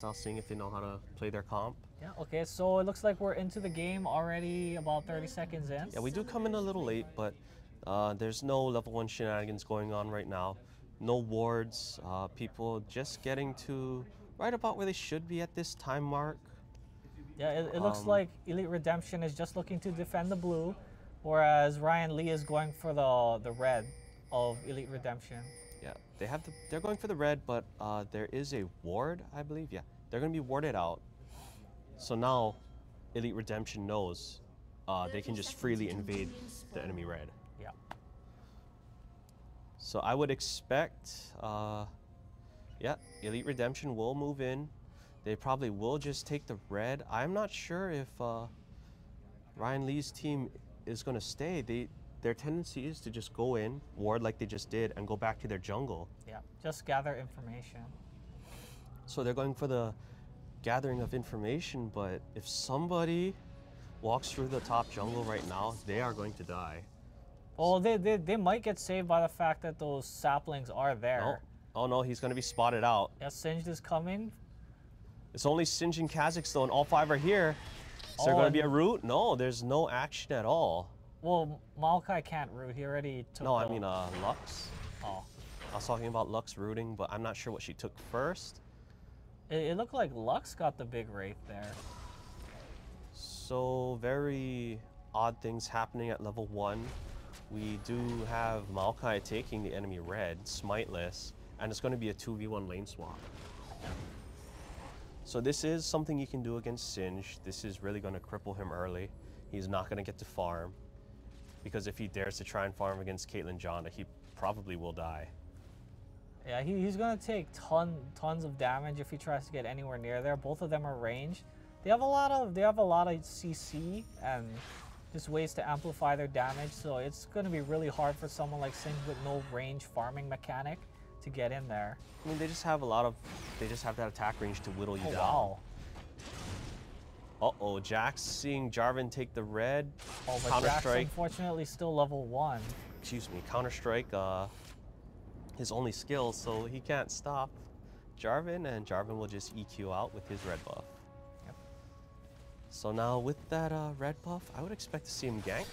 style, seeing if they know how to play their comp. Yeah, okay, so it looks like we're into the game already, about 30 seconds in. Yeah, we do come in a little late, but there's no level 1 shenanigans going on right now. No wards, people just getting to right about where they should be at this time mark. Yeah, it looks like Elite Redemption is just looking to defend the blue, whereas Ryan Lee is going for the red of Elite Redemption. Yeah, they're going for the red, but there is a ward, I believe. Yeah, they're going to be warded out. So now Elite Redemption knows they can just freely invade the enemy red. Yeah. So I would expect, yeah, Elite Redemption will move in. They probably will just take the red. I'm not sure if Ryan Lee's team is going to stay. Their tendency is to just go in, ward like they just did, and go back to their jungle. Yeah, just gather information. So they're going for the gathering of information, but if somebody walks through the top jungle right now, they are going to die. Oh, they might get saved by the fact that those saplings are there. No. Oh no, he's going to be spotted out. Yeah, Singed is coming. It's only Singed and Kha'Zix though, and all 5 are here. Is there going to be a root? No, there's no action at all. Well, Maokai can't root. He already took. No, I mean Lux. Oh. I was talking about Lux rooting, but I'm not sure what she took first. It looked like Lux got the big wraith there. So very odd things happening at level 1. We do have Maokai taking the enemy red, smiteless, and it's going to be a 2v1 lane swap. So this is something you can do against Singed. This is really going to cripple him early. He's not going to get to farm, because if he dares to try and farm against Caitlyn Jonda, he probably will die. Yeah, he's going to take tons of damage if he tries to get anywhere near there. Both of them are ranged. They have a lot of CC and just ways to amplify their damage, so it's going to be really hard for someone like Singed with no range farming mechanic to get in there. I mean, they just have that attack range to whittle you down. Wow. Uh-oh, Jax seeing Jarvan take the red. Oh, but Jax unfortunately still level 1. Excuse me, Counter-Strike, his only skill, so he can't stop Jarvan, and Jarvan will just EQ out with his red buff. Yep. So now with that red buff, I would expect to see him gank.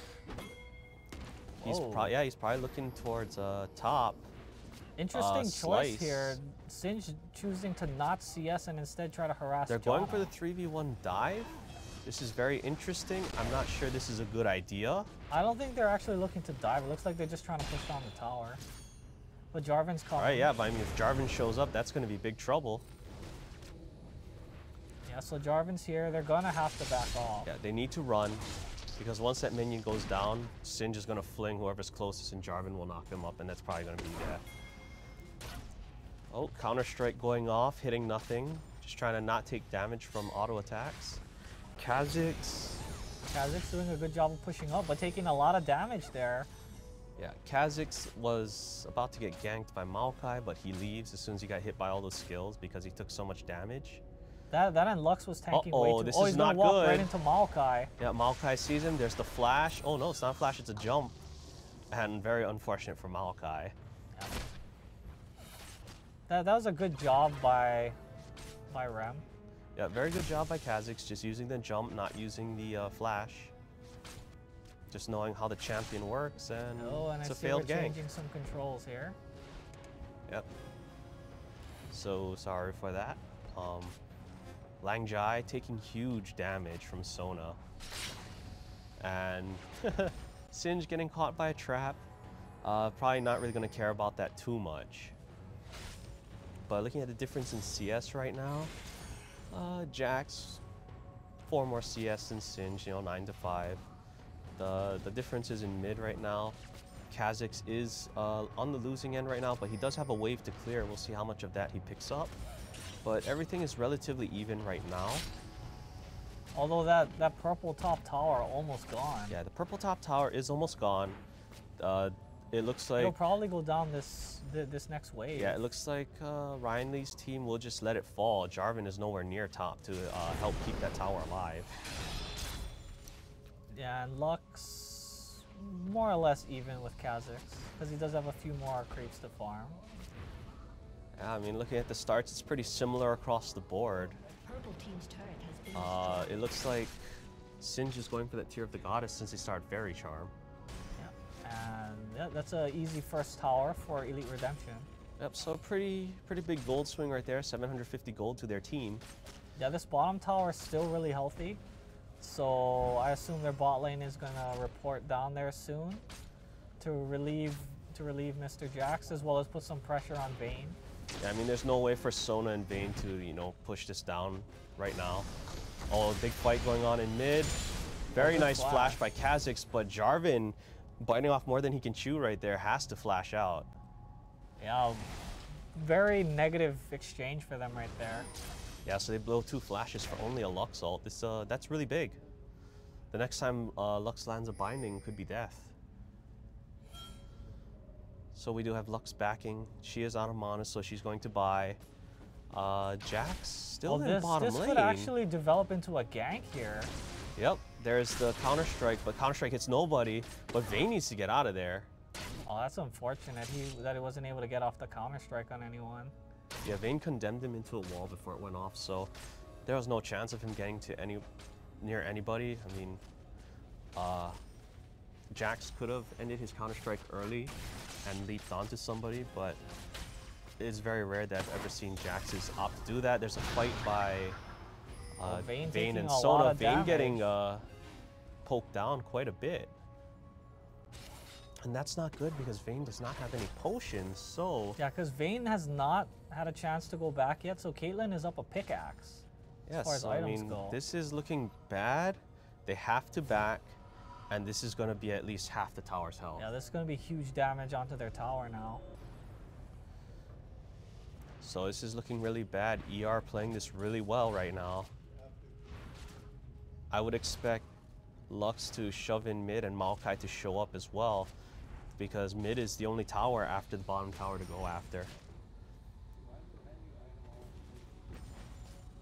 He's probably looking towards top. Interesting choice here. Singed choosing to not CS and instead try to harass They're going for the 3v1 dive. This is very interesting. I'm not sure this is a good idea. I don't think they're actually looking to dive. It looks like they're just trying to push down the tower. But Jarvan's coming. All right, yeah, but I mean, if Jarvan shows up, that's going to be big trouble. Yeah, so Jarvan's here. They're going to have to back off. Yeah, they need to run, because once that minion goes down, Singed is going to fling whoever's closest, and Jarvan will knock him up, and that's probably going to be death. Oh, Counter-Strike going off, hitting nothing. Just trying to not take damage from auto attacks. Kha'Zix doing a good job of pushing up, but taking a lot of damage there. Yeah, Kha'Zix was about to get ganked by Maokai, but he leaves as soon as he got hit by all those skills because he took so much damage. That and Lux was tanking way too. This he's is not gonna walk good. right into Maokai. Yeah, Maokai sees him. There's the flash. Oh no, it's not a flash, it's a jump. And very unfortunate for Maokai. Yeah. That was a good job by Rem. Yeah, very good job by Kha'Zix, just using the jump, not using the flash. Just knowing how the champion works, and it's a failed gank. Changing some controls here. Yep. So sorry for that. Lang Jai taking huge damage from Sona. And Singed getting caught by a trap. Probably not really going to care about that too much. But looking at the difference in CS right now, Jax, 4 more CS than Singed, 9 to 5. The difference is in mid right now. Kha'Zix is on the losing end right now, but he does have a wave to clear. We'll see how much of that he picks up. But everything is relatively even right now. Although that purple top tower almost gone. Yeah, the purple top tower is almost gone. It looks like it'll probably go down this next wave. Yeah, it looks like Ryan Lee's team will just let it fall. Jarvan is nowhere near top to help keep that tower alive. Yeah, and Lux more or less even with Kha'Zix, because he does have a few more creeps to farm. Yeah, I mean, looking at the starts, it's pretty similar across the board. Purple team's turret has been destroyed. It looks like Singe is going for that Tear of the Goddess since they start Fairy Charm. Yeah, and yeah, that's an easy first tower for Elite Redemption. Yep, so pretty big gold swing right there, 750 gold to their team. Yeah, this bottom tower is still really healthy, so I assume their bot lane is gonna report down there soon to relieve Mr. Jax, as well as put some pressure on Vayne. Yeah, I mean, there's no way for Sona and Vayne to, you know, push this down right now. Oh, big fight going on in mid. Very nice flash by Kha'Zix, but Jarvan, biting off more than he can chew right there, has to flash out. Yeah, very negative exchange for them right there. Yeah, so they blow 2 flashes for only a Lux ult. This, that's really big. The next time Lux lands a binding could be death. So we do have Lux backing. She is out of mana, so she's going to buy. Jax still in bottom lane. This could actually develop into a gank here. Yep, there's the Counter-Strike, but Counter-Strike hits nobody, but Vayne needs to get out of there. Oh, that's unfortunate that he wasn't able to get off the Counter-Strike on anyone. Yeah, Vayne condemned him into a wall before it went off, so there was no chance of him getting to near anybody. I mean, Jax could have ended his Counter-Strike early and leaped onto somebody, but it's very rare that I've ever seen Jax's opt to do that. There's a fight by Vayne and Sona. Vayne getting poked down quite a bit. And that's not good because Vayne does not have any potions, so... Yeah, because Vayne has not had a chance to go back yet, so Caitlyn is up a pickaxe. Yes, as far as so items I mean, go. this is looking bad. They have to back, and this is going to be at least half the tower's health. Yeah, this is going to be huge damage onto their tower now. So this is looking really bad. ER playing this really well right now. I would expect Lux to shove in mid and Maokai to show up as well, because mid is the only tower after the bottom tower to go after.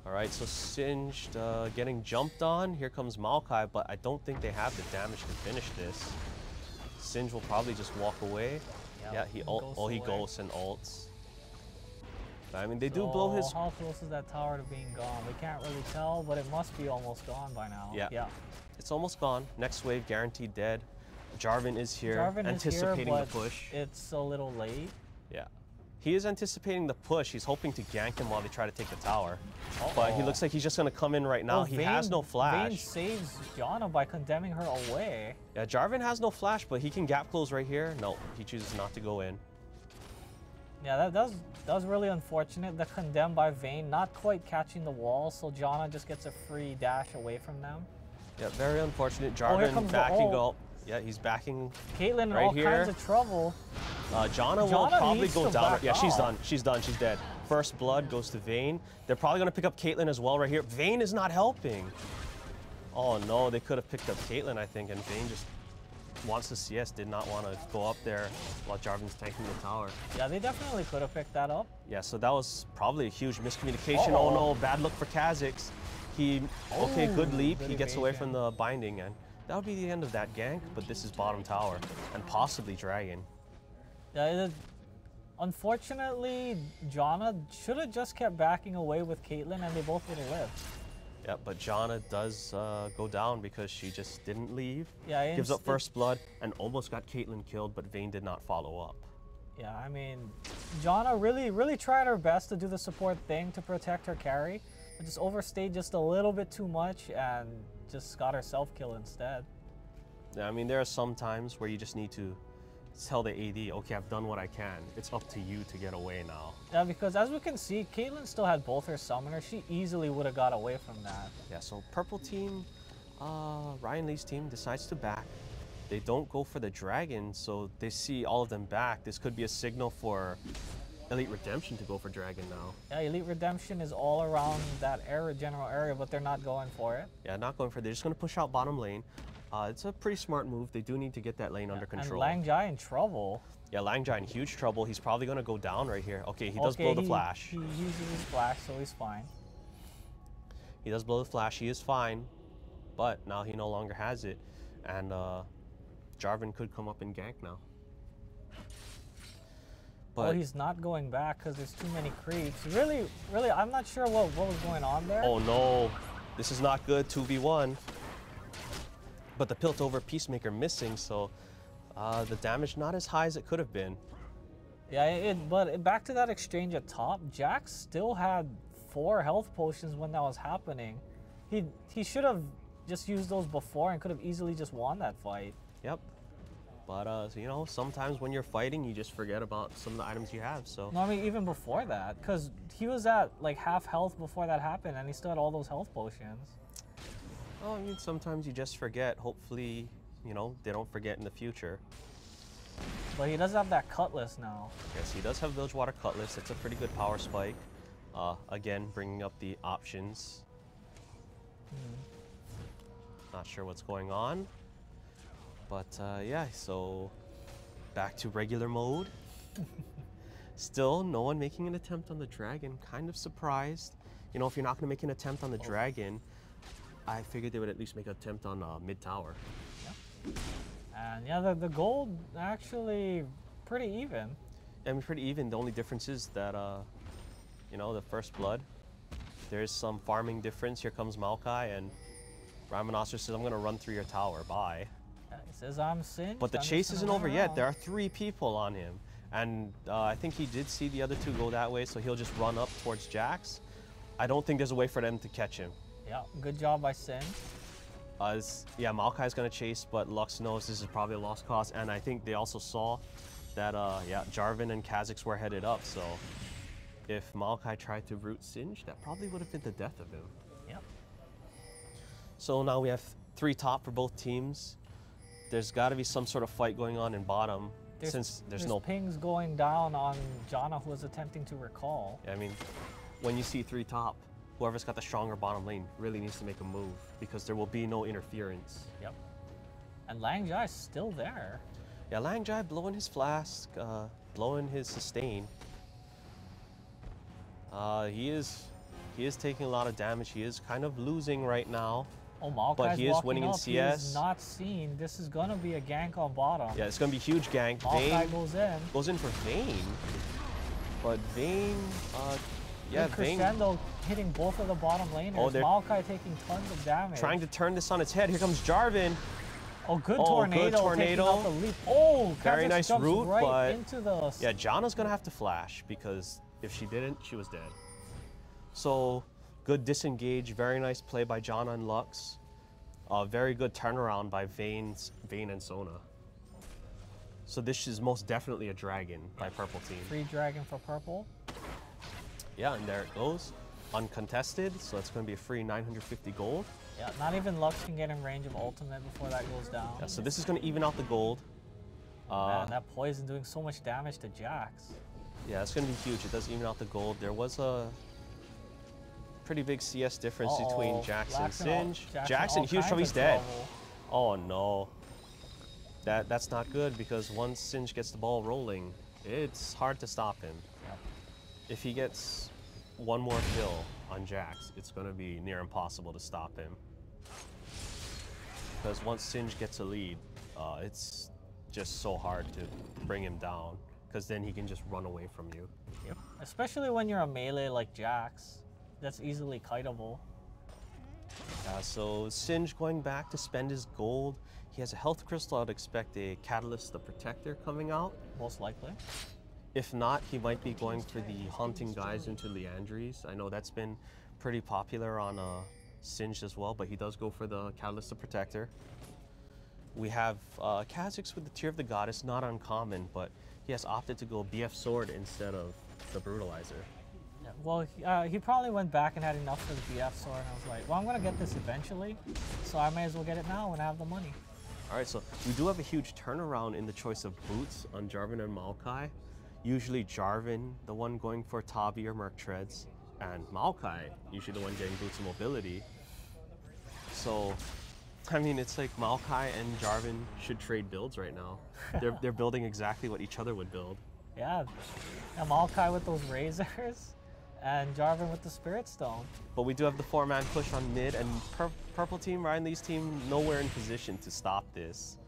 All right, so Singed getting jumped on. Here comes Maokai, but I don't think they have the damage to finish this. Singed will probably just walk away. Yeah, he ghosts and ults. I mean, they do blow his... How close is that tower to being gone? We can't really tell, but it must be almost gone by now. Yeah. It's almost gone. Next wave guaranteed dead. Jarvan is here, anticipating the push. It's a little late. Yeah. He is anticipating the push. He's hoping to gank him while they try to take the tower. But he looks like he's just going to come in right now. He has no flash. Vayne saves Janna by condemning her away. Yeah, Jarvan has no flash, but he can gap close right here. No, he chooses not to go in. Yeah, that was really unfortunate. The condemn by Vayne, not quite catching the wall, so Janna just gets a free dash away from them. Yeah, very unfortunate. Jarvan backing up. Yeah, he's backing Caitlyn right in all here. Kinds of trouble. Janna will probably go down. Yeah, she's done. She's done. She's dead. First blood goes to Vayne. They're probably going to pick up Caitlyn as well right here. Vayne is not helping. Oh, no. They could have picked up Caitlyn, I think, and Vayne just wants the CS, did not want to go up there while Jarvan's tanking the tower. Yeah, they definitely could have picked that up. Yeah, so that was probably a huge miscommunication. Oh no, bad luck for Kha'Zix. Okay, good leap. He gets away from the binding, and that would be the end of that gank, but this is bottom tower, and possibly Dragon. Yeah, unfortunately, Janna should have just kept backing away with Caitlyn, and they both would have lived. Yeah, but Janna does go down because she just didn't leave. Yeah, gives up first blood and almost got Caitlyn killed, but Vayne did not follow up. Yeah, I mean, Janna really tried her best to do the support thing to protect her carry, but just overstayed just a little bit too much and just got herself killed instead. Yeah, I mean, there are some times where you just need to tell the AD, okay, I've done what I can. It's up to you to get away now. Yeah, because as we can see, Caitlyn still had both her summoners. She easily would have got away from that. Yeah, so purple team, Ryan Lee's team decides to back. They don't go for the dragon, so they see all of them back. This could be a signal for Elite Redemption to go for dragon now. Yeah, Elite Redemption is all around that general area, but they're not going for it. Yeah, not going for it. They're just going to push out bottom lane. It's a pretty smart move. They do need to get that lane under control. And LangJai in trouble. Yeah, LangJai in huge trouble. He's probably going to go down right here. Okay, he does blow the flash. He uses his flash, so he's fine. He does blow the flash. He is fine. But now he no longer has it. And Jarvan could come up and gank now. But he's not going back because there's too many creeps. Really, I'm not sure what was going on there. Oh no, this is not good, 2v1. But the Piltover Peacemaker missing, so the damage not as high as it could have been. Yeah, but back to that exchange at top, Jax still had 4 health potions when that was happening. He should have just used those before and could have easily just won that fight. Yep. But, you know, sometimes when you're fighting, you just forget about some of the items you have, so. No, I mean, even before that, because he was at, like, half health before that happened, and he still had all those health potions. Oh, I mean, sometimes you just forget. Hopefully, you know, they don't forget in the future. But he does have that Cutlass now. Yes, he does have Bilgewater Cutlass. It's a pretty good power spike. Again, bringing up the options. Not sure what's going on. But yeah, so back to regular mode. Still, no one making an attempt on the dragon. Kind of surprised. You know, if you're not going to make an attempt on the dragon, I figured they would at least make an attempt on mid tower. Yeah. And yeah, the gold actually pretty even. I mean, pretty even. The only difference is that, you know, the first blood, there's some farming difference. Here comes Maokai, and Rhinoceros says, I'm going to run through your tower. Bye. He says, I'm Singed. But the chase isn't over yet. There are 3 people on him. And I think he did see the other 2 go that way, so he'll just run up towards Jax. I don't think there's a way for them to catch him. Yeah, good job by Sin. Yeah, Maokai's going to chase, but Lux knows this is probably a lost cause. And I think they also saw that, yeah, Jarvan and Kha'Zix were headed up. So if Maokai tried to root Singe, that probably would have been the death of him. Yep. So now we have 3 top for both teams. There's got to be some sort of fight going on in bottom, since there's no pings going down on Janna, who was attempting to recall. I mean, when you see 3 top, whoever's got the stronger bottom lane really needs to make a move, because there will be no interference. Yep. And LangJai's still there. Yeah, LangJai blowing his flask, blowing his sustain. He is taking a lot of damage. He is kind of losing right now. Oh, Maokai's but he is winning up. in CS. He is not seen. This is gonna be a gank on bottom. Yeah, it's gonna be huge gank. Maokai goes in for Vayne, but Vayne, yeah, Vayne Crescendo hitting both of the bottom laners. Oh, Maokai taking tons of damage. Trying to turn this on its head. Here comes Jarvan. Oh, good tornado. Good tornado. Taking out the leap. Oh, very nice root, right but into the... yeah, Janna's gonna have to flash, because if she didn't, she was dead. So good disengage. Very nice play by Janna and Lux. Very good turnaround by Vayne and Sona. So this is most definitely a dragon by purple team. Free dragon for purple. Yeah, and there it goes. Uncontested, so it's going to be a free 950 gold. Yeah, not even Lux can get in range of ultimate before that goes down. Yeah, so this is going to even out the gold. Man, that poison doing so much damage to Jax. Yeah, it's going to be huge. It does even out the gold. There was a pretty big CS difference between Jax and Singe. Jackson, huge trouble, he's dead. Oh no. That's not good, because once Singe gets the ball rolling, it's hard to stop him. Yep. If he gets one more kill on Jax, it's going to be near impossible to stop him. Because once Singe gets a lead, it's just so hard to bring him down, because then he can just run away from you. Yep. Especially when you're a melee like Jax. That's easily kiteable. So Singe going back to spend his gold. He has a health crystal. I'd expect a Catalyst the Protector coming out. Most likely. If not, he might be going for the Haunting Guise into Leandries. I know that's been pretty popular on Singe as well, but he does go for the Catalyst the Protector. We have Kha'Zix with the Tear of the Goddess, not uncommon, but he has opted to go BF Sword instead of the Brutalizer. Well, he probably went back and had enough for the BF sword, and I was like, well, I'm going to get this eventually, so I may as well get it now when I have the money. All right, so we do have a huge turnaround in the choice of boots on Jarvan and Maokai. Usually Jarvan, the one going for Tabi or Merc Treads, and Maokai, usually the one getting boots of mobility. So, I mean, it's like Maokai and Jarvan should trade builds right now. They're building exactly what each other would build. Yeah, and Maokai with those razors. And Jarvan with the Spirit Stone. But we do have the 4-man push on mid, and purple team, Ryan Lee's team, nowhere in position to stop this.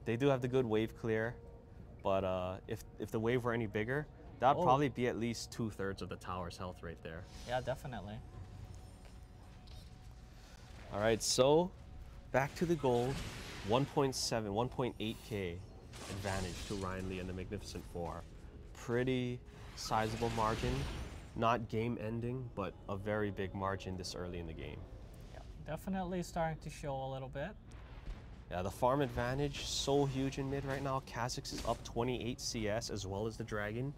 They do have the good wave clear, but if the wave were any bigger, That'd probably be at least 2/3 of the tower's health right there. Yeah, definitely. All right, so back to the gold. 1.7, 1.8K advantage to Ryan Lee and the Magnificent Four. Pretty sizable margin. Not game ending, but a very big margin this early in the game. Yeah, definitely starting to show a little bit. Yeah, the farm advantage so huge in mid right now. Kha'Zix is up 28 CS as well as the Dragon.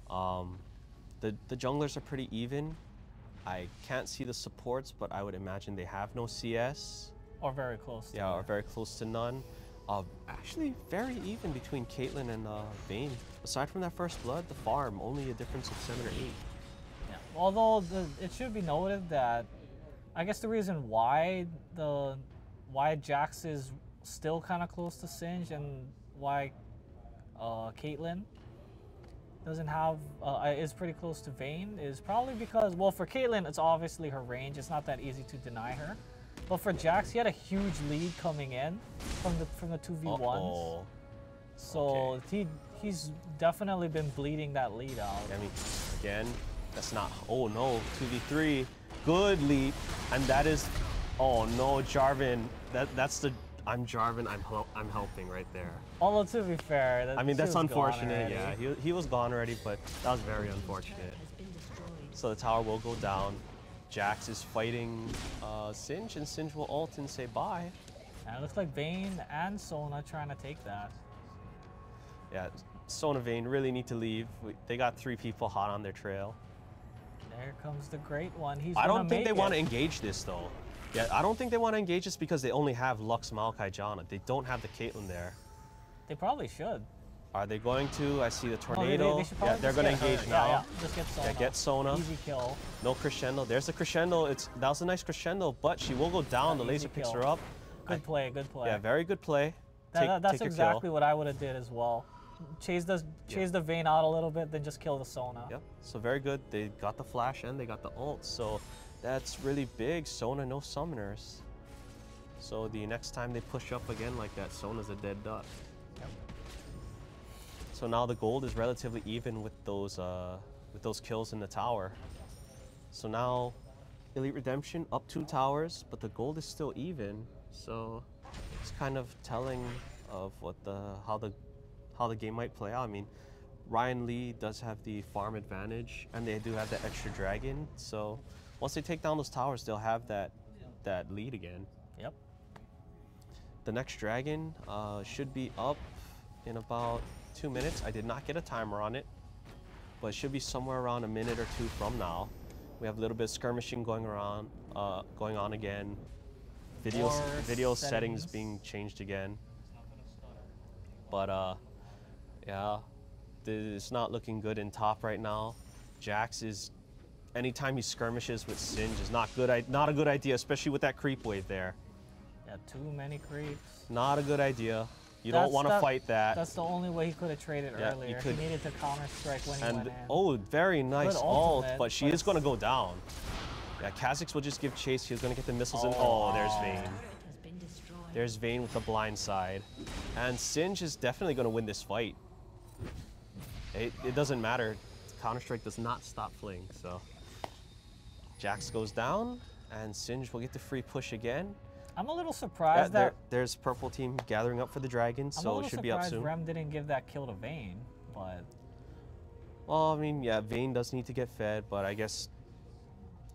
The junglers are pretty even. I can't see the supports, but I would imagine they have no CS. Or very close to Yeah, that. or very close to none. Actually, very even between Caitlyn and Vayne. Aside from that first blood, the farm, only a difference of 7 or 8. Yeah. Although it should be noted that I guess the reason why Jax is still kind of close to Singe and why Caitlyn doesn't have is pretty close to Vayne is probably because, well, for Caitlyn it's obviously her range. It's not that easy to deny her. But for Jax, he had a huge lead coming in from the 2v1s. So he's definitely been bleeding that lead out. I mean, again, that's not. Oh no, 2v3, good lead, and that is. Oh no, Jarvan. That's the. I'm Jarvan. I'm helping right there. Although to be fair, I mean that's unfortunate. Yeah, he was gone already, but that was very unfortunate. So the tower will go down. Jax is fighting Singe, and Singe will ult and say bye. And it looks like Vayne and Sona trying to take that. Yeah, Sona Vayne really need to leave. They got 3 people hot on their trail. There comes the great one. I don't think they want to engage this though. Yeah, I don't think they want to engage this because they only have Lux, Maokai, Janna. They don't have the Caitlyn there. They probably should. Are they going to? I see the tornado. Yeah, they're going to engage now. Yeah, just get Sona. Yeah, get Sona. Easy kill. No crescendo. There's the crescendo. That was a nice crescendo, but she will go down. The laser picks her up. Good play, good play. Yeah, very good play. That's exactly what I would have did as well. Chase the Vayne out a little bit, then just kill the Sona. Yep. So very good. They got the flash and they got the ult. So that's really big. Sona, no summoners. So the next time they push up again like that, Sona's a dead duck. Yep. So now the gold is relatively even with those kills in the tower. So now Elite Redemption up 2 towers, but the gold is still even. So it's kind of telling of what how the game might play out. I mean, Ryan Lee does have the farm advantage, and they do have that extra dragon. So once they take down those towers, they'll have that lead again. Yep. The next dragon should be up in about 2 minutes. I did not get a timer on it, but it should be somewhere around a minute or 2 from now. We have a little bit of skirmishing going on again. Video settings being changed again. But yeah, it's not looking good in top right now. Jax is, anytime he skirmishes with Singe is not a good idea, especially with that creep wave there. Yeah, too many creeps. Not a good idea. You don't want to fight that. That's the only way he could have traded earlier. He needed to counter strike when he went in. Oh, very nice ult, but she is going to go down. Yeah, Kha'Zix will just give chase. He's going to get the missiles in. Oh, there's Vayne. There's Vayne with the blind side. And Singe is definitely going to win this fight. It doesn't matter. Counter-Strike does not stop fling, so. Jax goes down, and Singe will get the free push again. I'm a little surprised that... There's purple team gathering up for the dragon, so it should be up soon. I'm a little surprised Rem didn't give that kill to Vayne, but... Well, I mean, yeah, Vayne does need to get fed, but I guess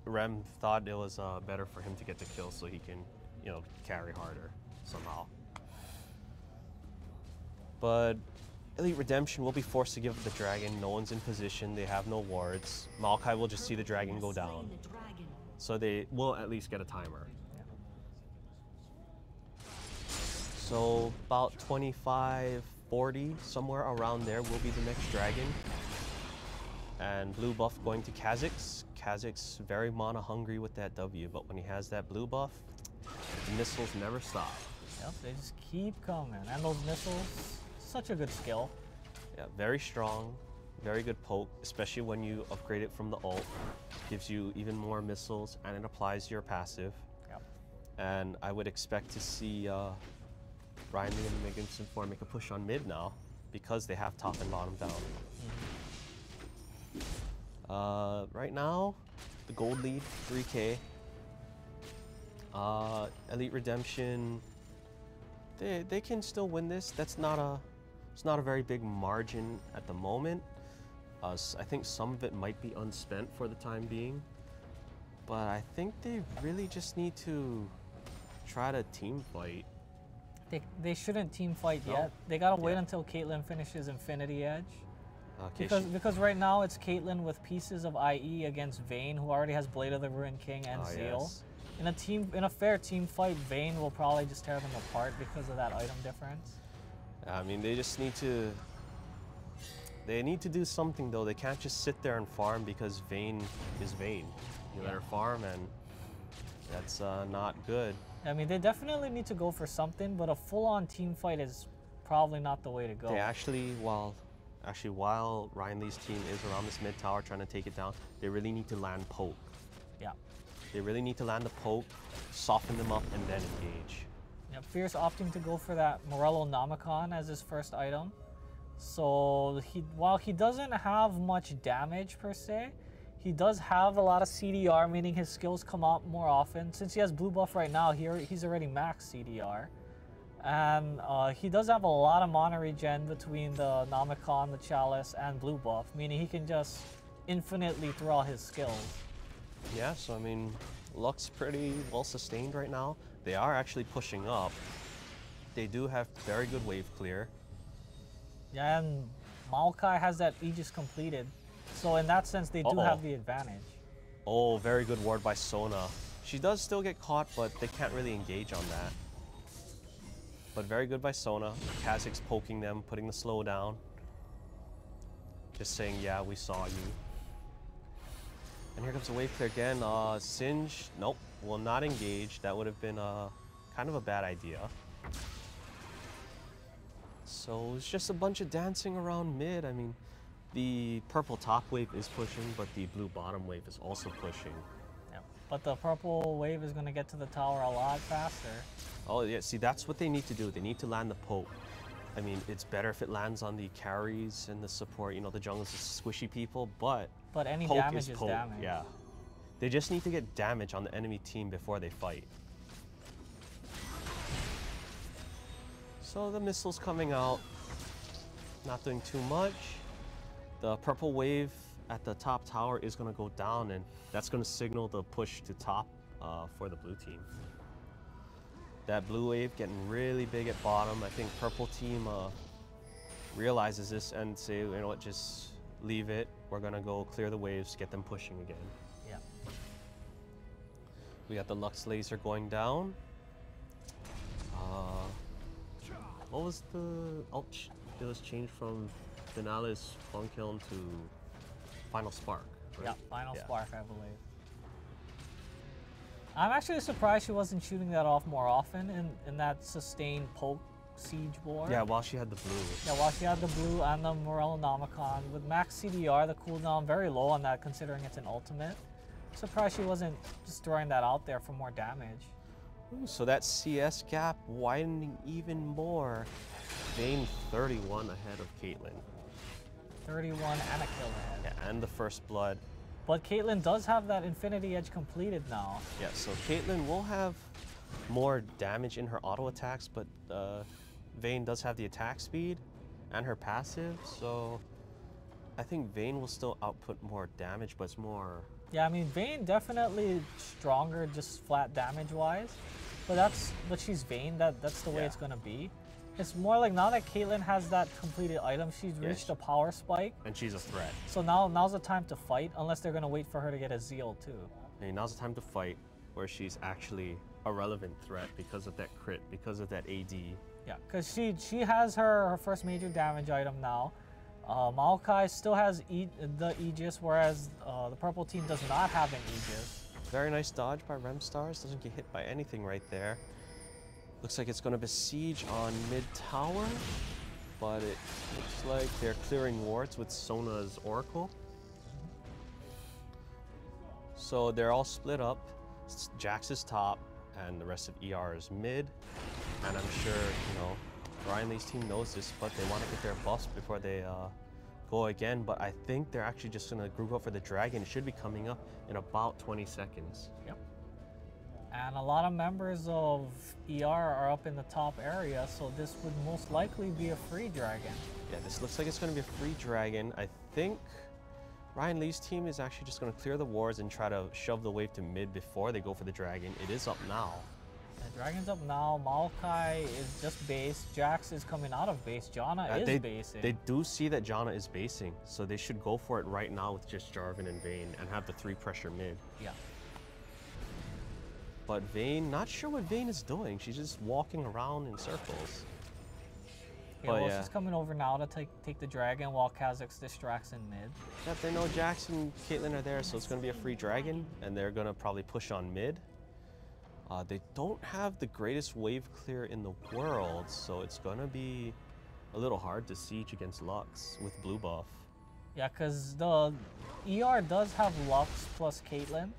Rem thought it was better for him to get the kill so he can, carry harder somehow. But Elite Redemption will be forced to give it the dragon. No one's in position. They have no wards. Maokai will just see the dragon go down. So they will at least get a timer. Yeah. So about 25, 40, somewhere around there will be the next dragon. And blue buff going to Kha'Zix. Kha'Zix very mana hungry with that W, but when he has that blue buff, the missiles never stop. Yep, they just keep coming. And those missiles, such a good skill. Yeah, very strong, very good poke, especially when you upgrade it from the ult. Gives you even more missiles, and it applies your passive. Yep. And I would expect to see Ryan Lee and the Magnificent Four make a push on mid now, because they have top and bottom down. Right now, the gold lead, 3K. Elite Redemption, they can still win this. It's not a very big margin at the moment. I think some of it might be unspent for the time being, but I think they really just need to try to team fight. They shouldn't team fight yet. They gotta wait until Caitlyn finishes Infinity Edge. Okay, because right now it's Caitlyn with pieces of IE against Vayne, who already has Blade of the Ruined King and Zeal. Yes. In a fair team fight, Vayne will probably just tear them apart because of that item difference. I mean, they just need to. They need to do something though. They can't just sit there and farm because Vayne is Vayne. You let her farm, and that's not good. I mean, they definitely need to go for something, but a full-on team fight is probably not the way to go. They actually, while Ryan Lee's team is around this mid tower trying to take it down, they really need to land poke. Yeah. They really need to land the poke, soften them up, and then engage. Yeah, Fierce opting to go for that Morello Nomicon as his first item. So while he doesn't have much damage per se, he does have a lot of CDR, meaning his skills come out more often. Since he has blue buff right now, he's already max CDR. And he does have a lot of mana regen between the Nomicon, the Chalice, and blue buff, meaning he can just infinitely throw out his skills. Yeah, so I mean, Luck's pretty well sustained right now. They are actually pushing up. They do have very good wave clear. Yeah, and Maokai has that Aegis completed. So in that sense, they do have the advantage. Oh, very good ward by Sona. She does still get caught, but they can't really engage on that. But very good by Sona. Kha'Zix's poking them, putting the slow down. Just saying, yeah, we saw you. And here comes the wave clear again. Singe, nope, will not engage. That would have been kind of a bad idea. So it's just a bunch of dancing around mid. I mean, the purple top wave is pushing, but the blue bottom wave is also pushing. Yeah, but the purple wave is going to get to the tower a lot faster. Oh yeah, see, that's what they need to do. They need to land the poke. I mean, it's better if it lands on the carries and the support, you know, the jungles, the squishy people, but any poke damage is is damage. Yeah. They just need to get damage on the enemy team before they fight. So the missile's coming out, not doing too much. The purple wave at the top tower is going to go down, and that's going to signal the push to top for the blue team. That blue wave getting really big at bottom. I think purple team realizes this and say, you know what, just leave it. We're going to go clear the waves, get them pushing again. Yeah. We got the Lux laser going down. What was the ult? It was changed from Finale's Fun Kiln to Final Spark. Right? Yeah, Final Spark, I believe. I'm actually surprised she wasn't shooting that off more often in that sustained poke siege war. Yeah, while she had the blue. Yeah, while she had the blue and the Morello Nomicon. With max CDR, the cooldown very low on that considering it's an ultimate. Surprised she wasn't just throwing that out there for more damage. Ooh, so that CS gap widening even more. Vayne 31 ahead of Caitlyn. 31 and a kill ahead. Yeah, and the first blood. But Caitlyn does have that Infinity Edge completed now. Yeah, so Caitlyn will have more damage in her auto attacks, but Vayne does have the attack speed and her passive, so I think Vayne will still output more damage, but it's more... Yeah, I mean, Vayne definitely stronger just flat damage-wise, but she's Vayne, that's the way it's gonna be. It's more like now that Caitlyn has that completed item, she's reached a power spike. And she's a threat. So now's the time to fight, unless they're gonna wait for her to get a Zeal too. I mean, now's the time to fight, where she's actually a relevant threat because of that crit, because of that AD. Yeah, because she has her first major damage item now. Maokai still has the Aegis, whereas the purple team does not have an Aegis. Very nice dodge by Remstars. Doesn't get hit by anything right there. Looks like it's going to besiege on mid tower, but it looks like they're clearing wards with Sona's Oracle. So they're all split up. Jax is top, and the rest of ER is mid. And I'm sure, you know, Ryan Lee's team knows this, but they want to get their buffs before they go again, but I think they're actually just gonna group up for the dragon. It should be coming up in about 20 seconds. Yep. And a lot of members of ER are up in the top area, so this would most likely be a free dragon. Yeah, this looks like it's gonna be a free dragon. I think Ryan Lee's team is actually just gonna clear the wards and try to shove the wave to mid before they go for the dragon. It is up now. The dragon's up now. Maokai is just base. Jax is coming out of base. Janna is basing. They do see that Janna is basing, so they should go for it right now with just Jarvan and Vayne and have the 3 pressure mid. Yeah. But Vayne, not sure what Vayne is doing. She's just walking around in circles. Yeah, well, she's coming over now to take the dragon while Kha'Zix distracts in mid. Yeah, they know Jax and Caitlyn are there, so it's going to be a free dragon, and they're going to probably push on mid. They don't have the greatest wave clear in the world, so it's going to be a little hard to siege against Lux with blue buff. Yeah, because the ER does have Lux plus Caitlyn,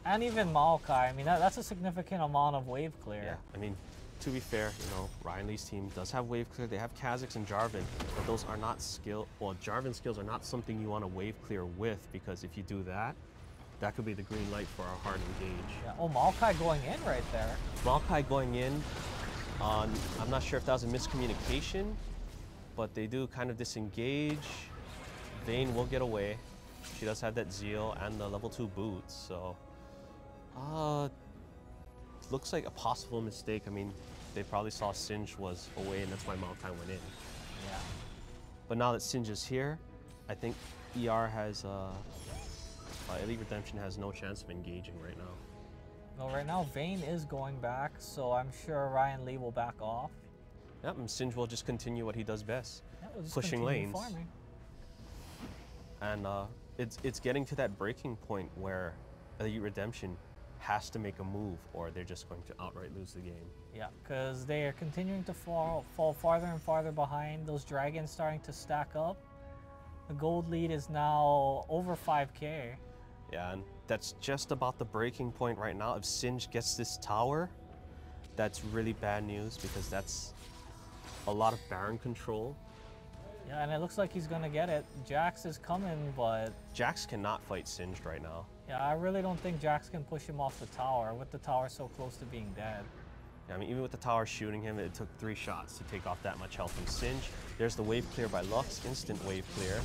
and even Maokai. I mean, that's a significant amount of wave clear. Yeah, I mean, to be fair, you know, Ryan Lee's team does have wave clear. They have Kha'Zix and Jarvan, but those are not Jarvan skills are not something you want to wave clear with, because if you do that, that could be the green light for our hard engage. Yeah. Oh, Maokai going in right there. Maokai going in. I'm not sure if that was a miscommunication, but they do kind of disengage. Vayne will get away. She does have that Zeal and the level 2 boots, so looks like a possible mistake. I mean, they probably saw Singe was away, and that's why Maokai went in. Yeah. But now that Singe is here, I think ER has Elite Redemption has no chance of engaging right now. Well, right now Vayne is going back, so I'm sure Ryan Lee will back off. Yep, and Singe will just continue what he does best, Yeah, we'll just pushing continue lanes. farming. And it's getting to that breaking point where Elite Redemption has to make a move, or they're just going to outright lose the game. Yeah, because they are continuing to fall farther and farther behind. Those dragons starting to stack up. The gold lead is now over 5K. Yeah, and that's just about the breaking point right now. If Singe gets this tower, that's really bad news, because that's a lot of Baron control. Yeah, and it looks like he's gonna get it. Jax is coming, but Jax cannot fight Singed right now. yeah, I really don't think Jax can push him off the tower with the tower so close to being dead. Yeah, I mean, even with the tower shooting him, it took 3 shots to take off that much health from Singe. There's the wave clear by Lux, instant wave clear.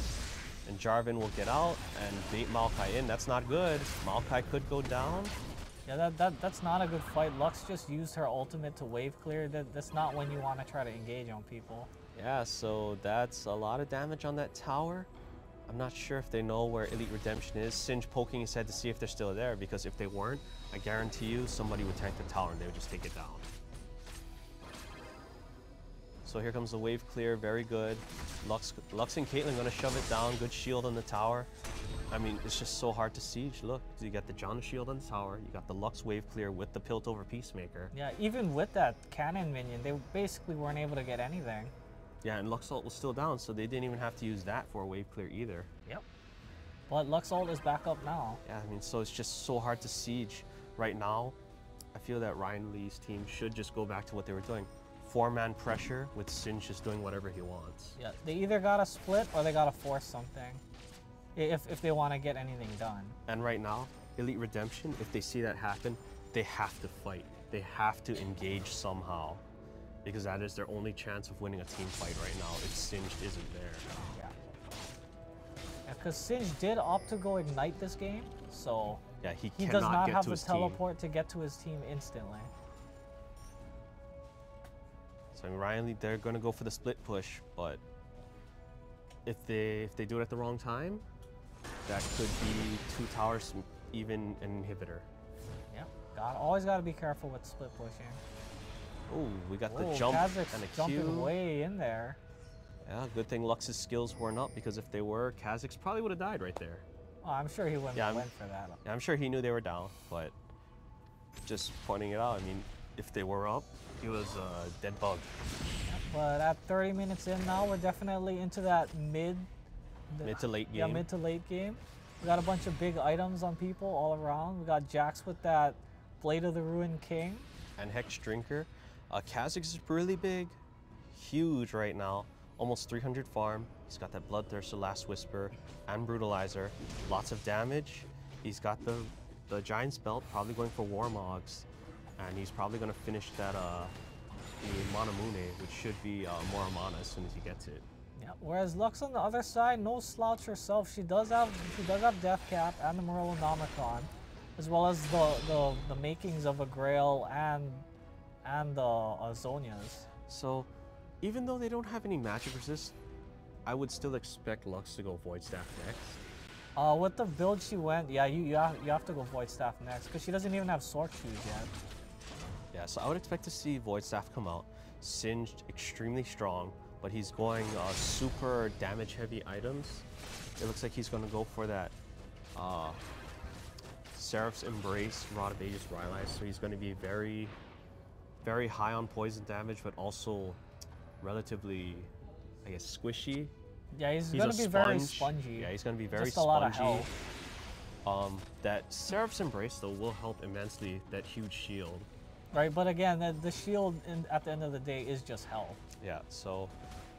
And Jarvan will get out and bait Maokai in. That's not good. Maokai could go down. Yeah, that's not a good fight. Lux just used her ultimate to wave clear. That's not when you want to try to engage on people. Yeah, so that's a lot of damage on that tower. I'm not sure if they know where Elite Redemption is. Singe poking his head to see if they're still there, because if they weren't, I guarantee you somebody would tank the tower and they would just take it down. So here comes the wave clear, very good. Lux and Caitlyn gonna shove it down, good shield on the tower. I mean, it's just so hard to siege. Look, you got the Janna shield on the tower, you got the Lux wave clear with the Piltover Peacemaker. Yeah, even with that cannon minion, they basically weren't able to get anything. Yeah, and Lux ult was still down, so they didn't even have to use that for a wave clear either. Yep. But Lux ult is back up now. Yeah, I mean, so it's just so hard to siege right now. I feel that Ryan Lee's team should just go back to what they were doing. 4-man pressure with Singe just doing whatever he wants. Yeah, they either gotta split or they gotta force something if they want to get anything done. And right now, Elite Redemption, if they see that happen, they have to fight. They have to engage somehow, because that is their only chance of winning a team fight right now if Singed isn't there. Yeah, because Singe did opt to go ignite this game, so yeah, he does not get have to the his team. teleport to get to his team instantly. So I mean, Ryan Lee, they're gonna go for the split push, but if they do it at the wrong time, that could be 2 towers, even an inhibitor. Yeah, always gotta be careful with split pushing. Oh, we got Whoa, the jump Kha'Zix and a jumping Q. way in there. Yeah, good thing Lux's skills weren't up, because if they were, Kha'Zix probably would have died right there. Oh, I'm sure he wouldn't Yeah, have went for that. Yeah, I'm sure he knew they were down, but just pointing it out, I mean, if they were up, he was a dead bug. But at 30 minutes in now, we're definitely into that mid to late game. Yeah, mid to late game. We got a bunch of big items on people all around. We got Jax with that Blade of the Ruined King. And Hex Drinker. Kha'Zix is really big, huge right now. Almost 300 farm. He's got that Bloodthirster, Last Whisper, and Brutalizer. Lots of damage. He's got the Giant's Belt, probably going for Warmogs. And he's probably going to finish that the Manamune, which should be more mana as soon as he gets it. Yeah. Whereas Lux on the other side, no slouch herself. She does have Death Cap and the Morellonomicon, as well as the makings of a Grail and the Zonias. So, even though they don't have any magic resist, I would still expect Lux to go Void Staff next. With the build she went, yeah, you have to go Void Staff next because she doesn't even have Sword Shoes yet. Yeah, so I would expect to see Void Staff come out. Singed, extremely strong, but he's going super damage-heavy items. It looks like he's going to go for that Seraph's Embrace, Rod of Aegis, Rylai. So he's going to be very, very high on poison damage, but also relatively, I guess, squishy. Yeah, he's going to be very spongy. Yeah, he's going to be very Just a spongy. lot of health. That Seraph's Embrace, though, will help immensely, that huge shield. Right, but again, the shield at the end of the day is just health. Yeah, so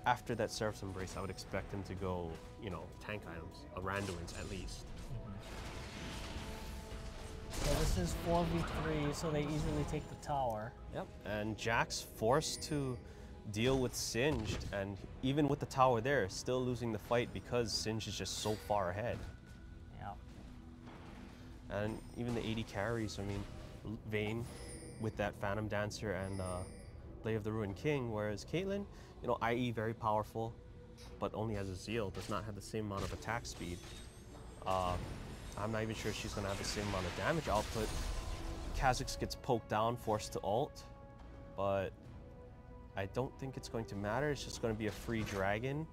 after that Seraph's Embrace, I would expect him to go, you know, tank items, Randuin's at least. So this is 4v3, so they easily take the tower. Yep, and Jack's forced to deal with Singed, and even with the tower there, still losing the fight because Singed is just so far ahead. Yeah. And even the 80 carries, I mean, Vayne with that Phantom Dancer and Blade of the Ruined King, whereas Caitlyn, you know, IE very powerful, but only has a Zeal, does not have the same amount of attack speed. I'm not even sure she's going to have the same amount of damage output. Kha'Zix gets poked down, forced to ult, but I don't think it's going to matter. It's just going to be a free dragon.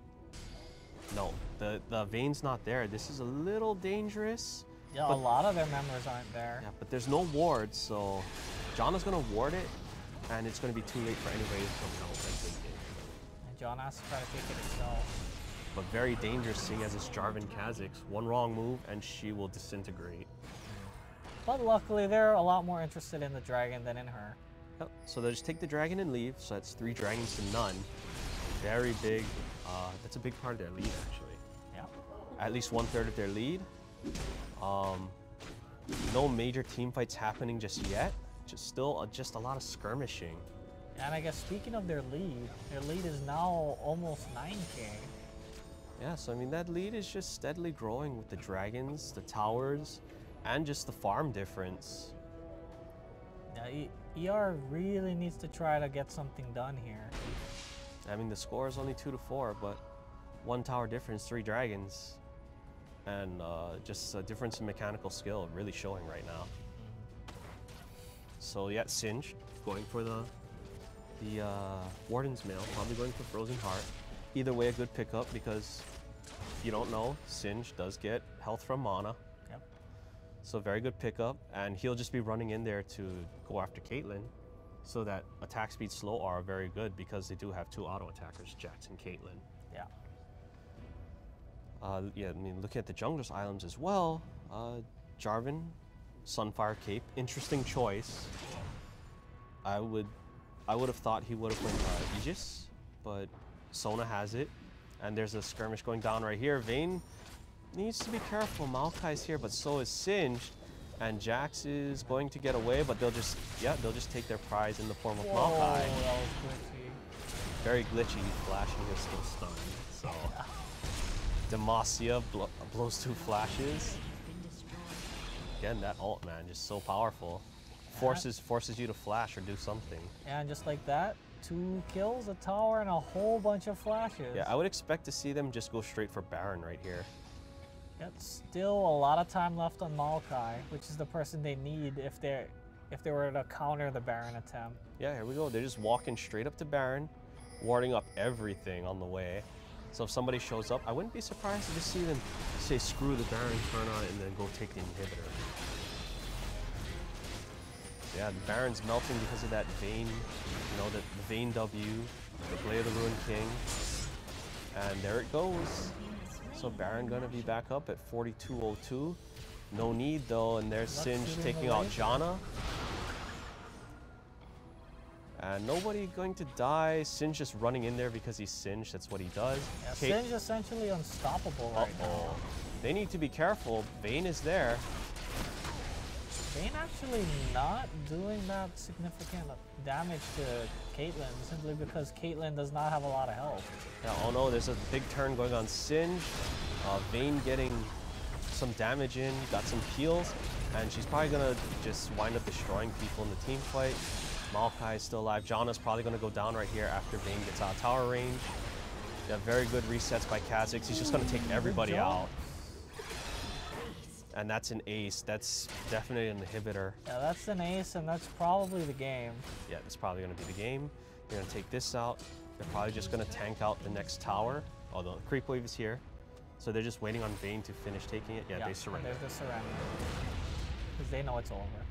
No, the Vayne's not there. This is a little dangerous. Yeah, a lot of their members aren't there. Yeah, but there's no wards, so Janna's going to ward it, and it's going to be too late for anybody to come out and take it. And Janna has to try to take it herself. But very dangerous seeing as it's Jarvan Kha'Zix. One wrong move, and she will disintegrate. But luckily, they're a lot more interested in the dragon than in her. Yep. So they'll just take the dragon and leave, so that's 3 dragons to none. Very big. That's a big part of their lead, actually. Yeah. At least 1/3 of their lead. No major team fights happening just yet. Just a lot of skirmishing. And I guess speaking of their lead is now almost 9K. Yeah, so I mean that lead is just steadily growing with the dragons, the towers, and just the farm difference. Yeah, ER really needs to try to get something done here. I mean the score is only 2-4, but 1 tower difference, 3 dragons. And just a difference in mechanical skill really showing right now. So yeah, Singed going for the Warden's Mail, probably going for Frozen Heart. Either way, a good pickup because if you don't know, Singed does get health from mana. Yep. So very good pickup, and he'll just be running in there to go after Caitlyn. So that attack speed slow are very good because they do have 2 auto attackers, Jax and Caitlyn. Yeah. Yeah, I mean, looking at the Jungler's Islands as well, Jarvan, Sunfire Cape, interesting choice. I would have thought he would have went Aegis, but Sona has it, and there's a skirmish going down right here. Vayne needs to be careful. Maokai's here, but so is Singed, and Jax is going to get away, but they'll just take their prize in the form of Maokai. That was glitchy. Very glitchy. Flashing is still stunned, so. Demacia blows 2 flashes. Again, that ult, man, just so powerful. Forces you to flash or do something. And just like that, 2 kills, a tower, and a whole bunch of flashes. Yeah, I would expect to see them just go straight for Baron right here. Yet still a lot of time left on Maokai, which is the person they need if they were to counter the Baron attempt. Yeah, here we go. They're just walking straight up to Baron, warding up everything on the way. So if somebody shows up, I wouldn't be surprised to just see them say screw the Baron, turn on it, and then go take the inhibitor. Yeah, the Baron's melting because of that Vayne, you know, the Vayne W, the Blade of the Ruined King. And there it goes. So Baron gonna be back up at 4202. No need though, and there's Singed taking out Janna. And nobody going to die. Singe just running in there because he's Singe. That's what he does. Yeah, Singe essentially unstoppable right now. They need to be careful. Vayne is there. Vayne actually not doing that significant damage to Caitlyn simply because Caitlyn does not have a lot of health. Yeah, oh no, there's a big turn going on Singe. Vayne getting some damage in, got some heals, and she's probably gonna just wind up destroying people in the team fight. Maokai is still alive. Janna's probably gonna go down right here after Vayne gets out of tower range. Yeah, very good resets by Kha'Zix. He's just gonna take everybody out. And that's an ace. That's definitely an inhibitor. Yeah, that's an ace, and that's probably the game. Yeah, that's probably going to be the game. They're going to take this out. They're probably just going to tank out the next tower. Although creep wave is here. So they're just waiting on Vayne to finish taking it. Yeah, they surrender. They're just surrendering. Because they know it's over.